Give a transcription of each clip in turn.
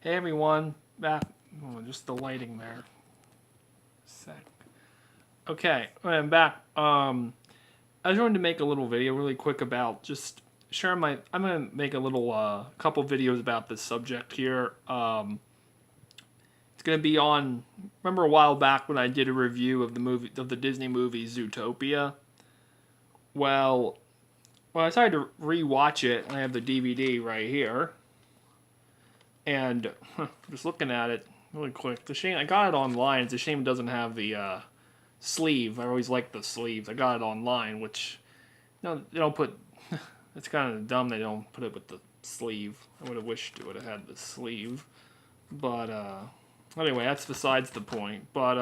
Hey everyone, back. Oh, just the lighting there. Sec. Okay, I'm back. I just wanted to make a little video really quick about just sharing my. I'm gonna make a little couple videos about this subject here. It's gonna be on. Remember a while back when I did a review of the Disney movie Zootopia? Well, I decided to rewatch it. I have the DVD right here, and just looking at it really quick. The shame I got it online. It's a shame it doesn't have the sleeve. I always liked the sleeves. I got it online, which no, they don't put. It's kind of dumb they don't put it with the sleeve. I would have wished it would have had the sleeve, but anyway, that's besides the point. But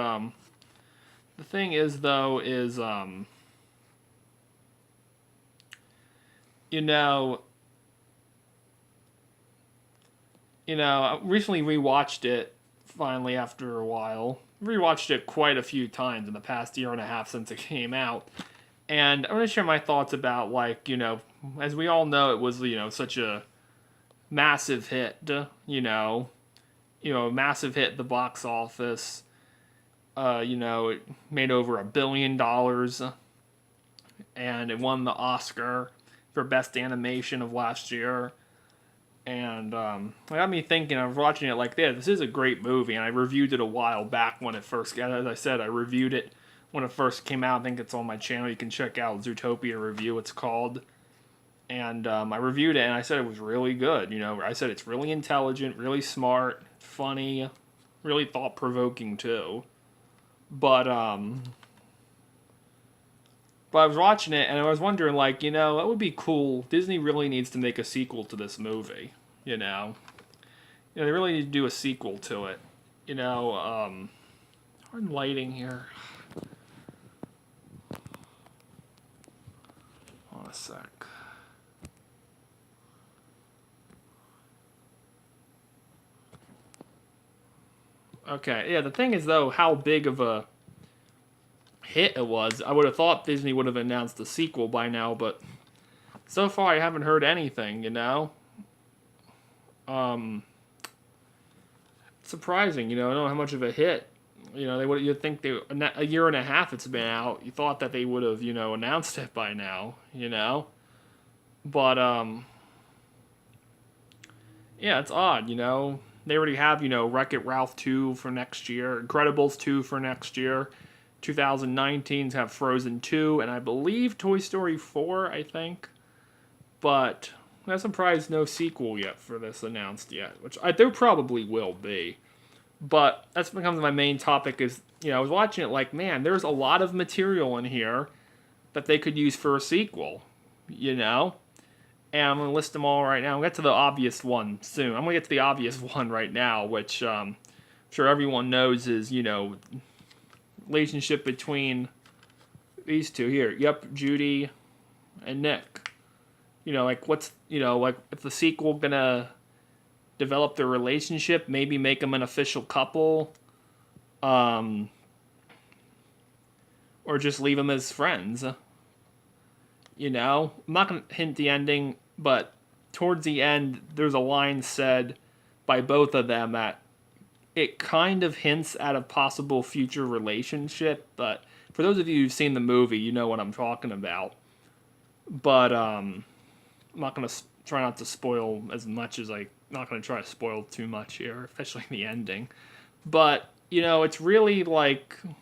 the thing is, though, is you know, I recently rewatched it finally after a while. Rewatched it quite a few times in the past year and a half since it came out. And I'm going to share my thoughts about, like, as we all know, it was, such a massive hit, a massive hit at the box office. It made over $1 billion, and it won the Oscar for Best Animation of last year. And it got me thinking. I was watching it like this is a great movie, and I reviewed it a while back when it first. As I said, I reviewed it when it first came out. I think it's on my channel. You can check out Zootopia review. It's called, and I reviewed it, and I said it was really good. I said it's really intelligent, really smart, funny, really thought provoking too. But I was watching it and I was wondering, like, that would be cool. Disney really needs to make a sequel to this movie. They really need to do a sequel to it. Hard lighting here. Hold on a sec. Okay, yeah. The thing is, though, how big of a hit it was. I would have thought Disney would have announced a sequel by now, but so far I haven't heard anything. Surprising. I don't know how much of a hit. They would. You'd think a year and a half it's been out. You thought that they would have announced it by now. But yeah, it's odd. They already have Wreck-It Ralph 2 for next year, Incredibles 2 for next year. 2019's have Frozen 2, and I believe Toy Story 4, I think. But I'm surprised no sequel yet for this announced yet, which there probably will be. But that's becomes my main topic is, I was watching it like, man, there's a lot of material in here that they could use for a sequel, And I'm going to list them all right now. I'm going to get to the obvious one soon. I'm going to get to the obvious one right now, which I'm sure everyone knows is, relationship between these two here. Yep, Judy and Nick. Like what's like if the sequel gonna develop their relationship, maybe make them an official couple, or just leave them as friends. I'm not gonna hint the ending, but towards the end, there's a line said by both of them that it kind of hints at a possible future relationship, but for those of you who've seen the movie, you know what I'm talking about. But I'm not going to try not to spoil as much as not going to try to spoil too much here, especially the ending. But, it's really like, I'm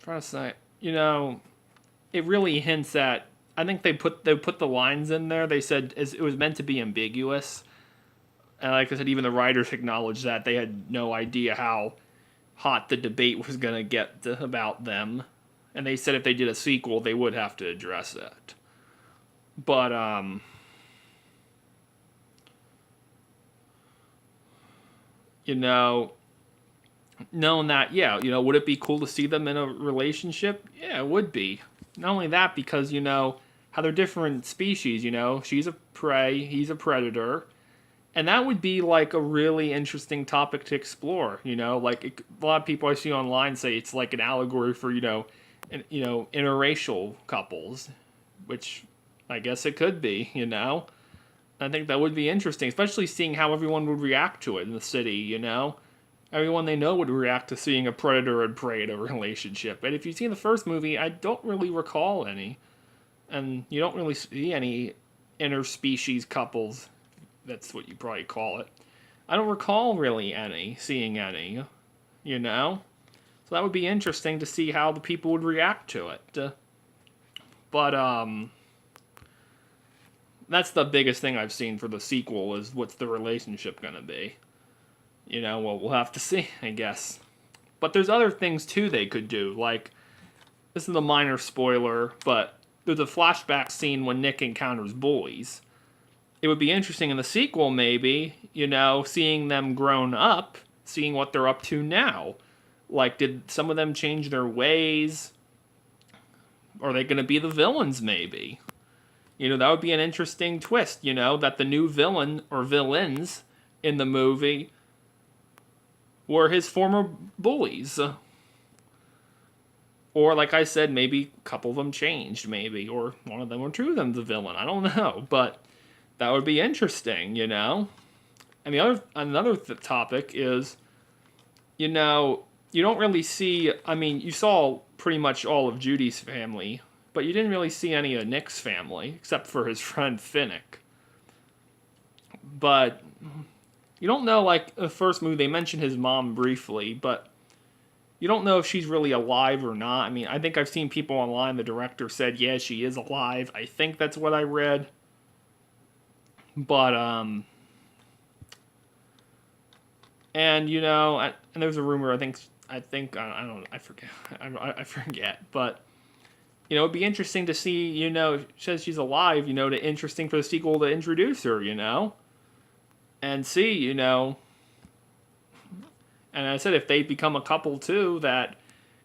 trying to say, it really hints at, I think they put the lines in there. They said it was meant to be ambiguous. And like I said, even the writers acknowledged that they had no idea how hot the debate was going to get about them. And they said if they did a sequel, they would have to address it. But, knowing that, yeah, would it be cool to see them in a relationship? Yeah, it would be. Not only that, because, how they're different species, she's a prey, he's a predator. And that would be like a really interesting topic to explore. Like a lot of people I see online say it's like an allegory for interracial couples, which I guess it could be. I think that would be interesting, especially seeing how everyone would react to it in the city, you know? Everyone they know would react to seeing a predator and prey relationship. And if you've seen the first movie, I don't really recall any. And you don't really see any interspecies couples. That's what you probably call it. I don't recall really seeing any, you know? So that would be interesting to see how the people would react to it. But that's the biggest thing I've seen for the sequel is what's the relationship gonna be. You know, well, we'll have to see, I guess. But there's other things too they could do. Like, this is a minor spoiler, but there's a flashback scene when Nick encounters bullies. It would be interesting in the sequel, maybe, you know, seeing them grown up, seeing what they're up to now. Like, did some of them change their ways? Are they going to be the villains, maybe? You know, that would be an interesting twist, you know, that the new villain or villains in the movie were his former bullies. Or, like I said, maybe a couple of them changed, maybe. Or one of them or two of them the villain. I don't know. But that would be interesting, you know? And another topic is, you know, you don't really see... I mean, you saw pretty much all of Judy's family, but you didn't really see any of Nick's family, except for his friend Finnick. But you don't know, like, the first movie, they mentioned his mom briefly, but you don't know if she's really alive or not. I mean, I think I've seen people online, the director said, yeah, she is alive. I think that's what I read. But, and, you know, and there's a rumor, I don't know, I forget, but, you know, it'd be interesting to see, you know, she says she's alive, you know, interesting for the sequel to introduce her, you know, and see, you know, and I said if they become a couple too, that,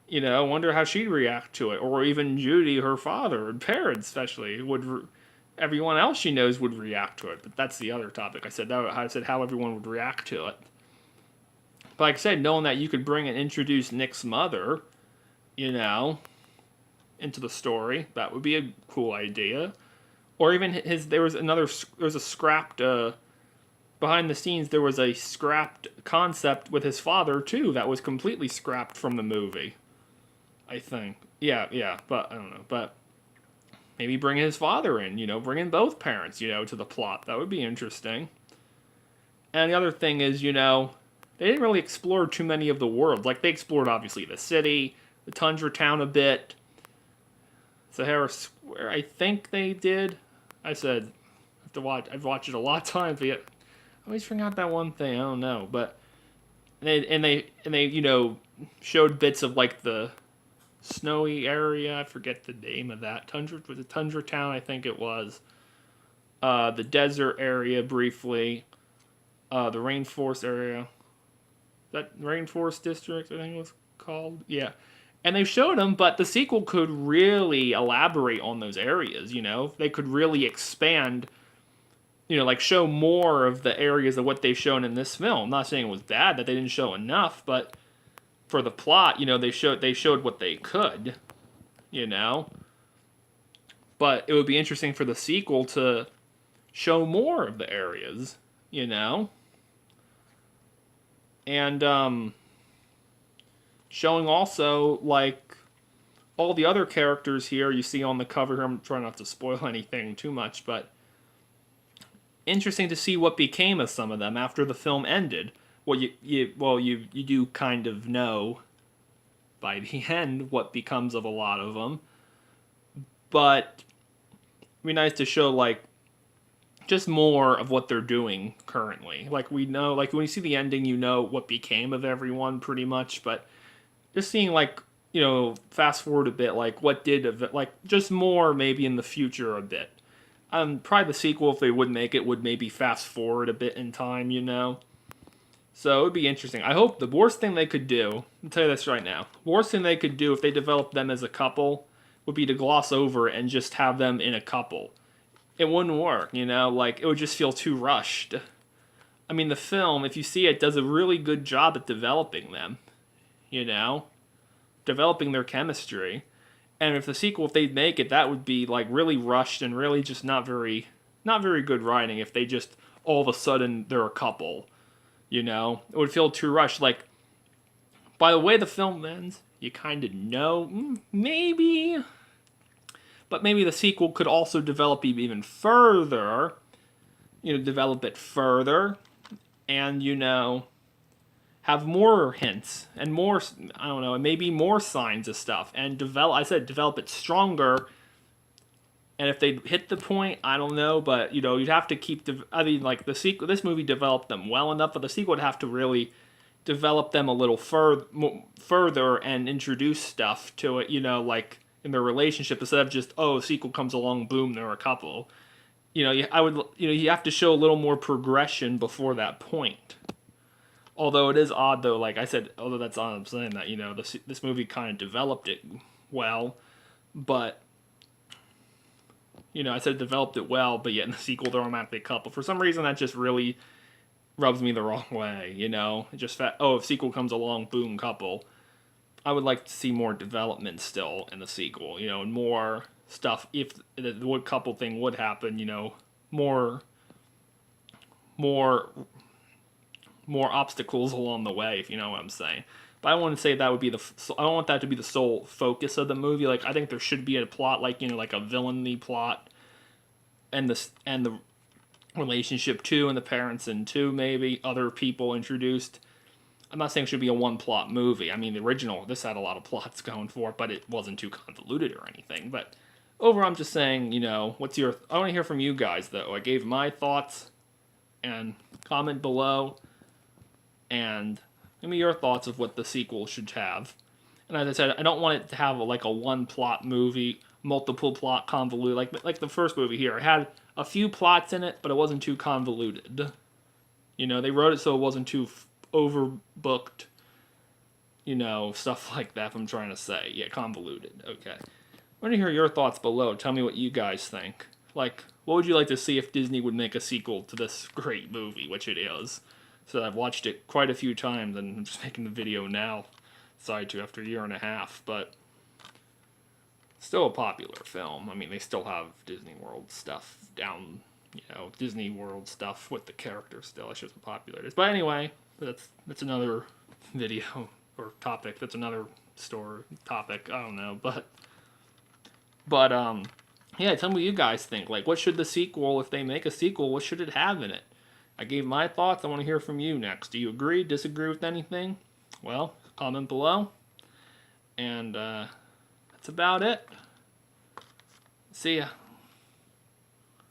you know, I wonder how she'd react to it, or even Judy, her father, and parents especially, everyone else she knows would react to it, but that's the other topic. I said how everyone would react to it. But like I said, knowing that you could bring and introduce Nick's mother, you know, into the story, that would be a cool idea. Or even there was a scrapped, behind the scenes, there was a scrapped concept with his father, too, that was completely scrapped from the movie. I think. Yeah, but I don't know. But maybe bring his father in, you know, bring in both parents, you know, to the plot. That would be interesting. And the other thing is, you know, they didn't really explore too many of the worlds. Like, they explored, obviously, the city, the tundra town a bit, Sahara Square, I think they did. I said, I've watched it a lot of times, but yet I always forgot that one thing. I don't know, but they you know, showed bits of like the snowy area. I forget the name of that. Tundra town, I think it was. The desert area briefly. The rainforest area. That rainforest district, I think it was called. Yeah. And they showed them, but the sequel could really elaborate on those areas, you know? They could really expand, you know, like show more of the areas of what they've shown in this film. I'm not saying it was bad that they didn't show enough, but for the plot, you know, they showed what they could, you know? But it would be interesting for the sequel to show more of the areas, you know? And, showing also, like, all the other characters here you see on the cover here. I'm trying not to spoil anything too much, but interesting to see what became of some of them after the film ended. Well, you do kind of know by the end what becomes of a lot of them, but it'd be nice to show, like, just more of what they're doing currently. Like, we know, like, when you see the ending, you know what became of everyone pretty much, but just seeing, like, you know, fast forward a bit, like, what did of it, like, just more maybe in the future a bit. Probably the sequel, if they would make it, would maybe fast forward a bit in time, you know? So it would be interesting. I hope the worst thing they could do, I'll tell you this right now, the worst thing they could do if they developed them as a couple would be to gloss over it and just have them in a couple. It wouldn't work, you know? Like, it would just feel too rushed. I mean, the film, if you see it, does a really good job at developing them, you know? Developing their chemistry. And if the sequel, if they'd make it, that would be, like, really rushed and really just not very not very good writing if they just all of a sudden they're a couple. You know, it would feel too rushed. Like, by the way the film ends, you kind of know, maybe. But maybe the sequel could also develop even further. You know, develop it further. And, you know, have more hints and more, I don't know, and maybe more signs of stuff. And develop it stronger. And if they hit the point, I don't know, but, you know, you'd have to keep, I mean, like, the sequel, this movie developed them well enough, but the sequel would have to really develop them a little further and introduce stuff to it, you know, like in their relationship instead of just, oh, a sequel comes along, boom, they're a couple. You know, you have to show a little more progression before that point. Although it is odd, though, like I said, although that's odd, I'm saying that, you know, this movie kind of developed it well, but, you know, I said it developed it well, but yet in the sequel they're automatically a couple. For some reason, that just really rubs me the wrong way, you know? It just, if sequel comes along, boom, couple. I would like to see more development still in the sequel, you know, and more stuff. If the wood couple thing would happen, you know, more obstacles along the way, if you know what I'm saying. But I wouldn't say that would be I don't want that to be the sole focus of the movie. Like, I think there should be a plot, like, you know, like a villainy plot, and the relationship too, and the parents and too, maybe other people introduced. I'm not saying it should be a one plot movie. I mean, the original, this had a lot of plots going for it, but it wasn't too convoluted or anything. But overall, I'm just saying, you know, I want to hear from you guys, though. I gave my thoughts, and comment below, and give me your thoughts of what the sequel should have. And as I said, I don't want it to have like a one plot movie, multiple plot convoluted, like the first movie here. It had a few plots in it, but it wasn't too convoluted. You know, they wrote it so it wasn't too overbooked, you know, stuff like that. I'm trying to say, yeah, convoluted. Okay, I want to hear your thoughts below. Tell me what you guys think. Like, what would you like to see if Disney would make a sequel to this great movie, which it is? So I've watched it quite a few times, and I'm just making the video now. Decided to after a year and a half, but still a popular film. I mean, they still have Disney World stuff down, you know, Disney World stuff with the characters still. It's just how popular it is. But anyway, that's another video or topic. That's another story topic. I don't know, but yeah. Tell me what you guys think. Like, what should the sequel, if they make a sequel, what should it have in it? I gave my thoughts. I want to hear from you next. Do you agree? Disagree with anything? Well, comment below. And that's about it. See ya.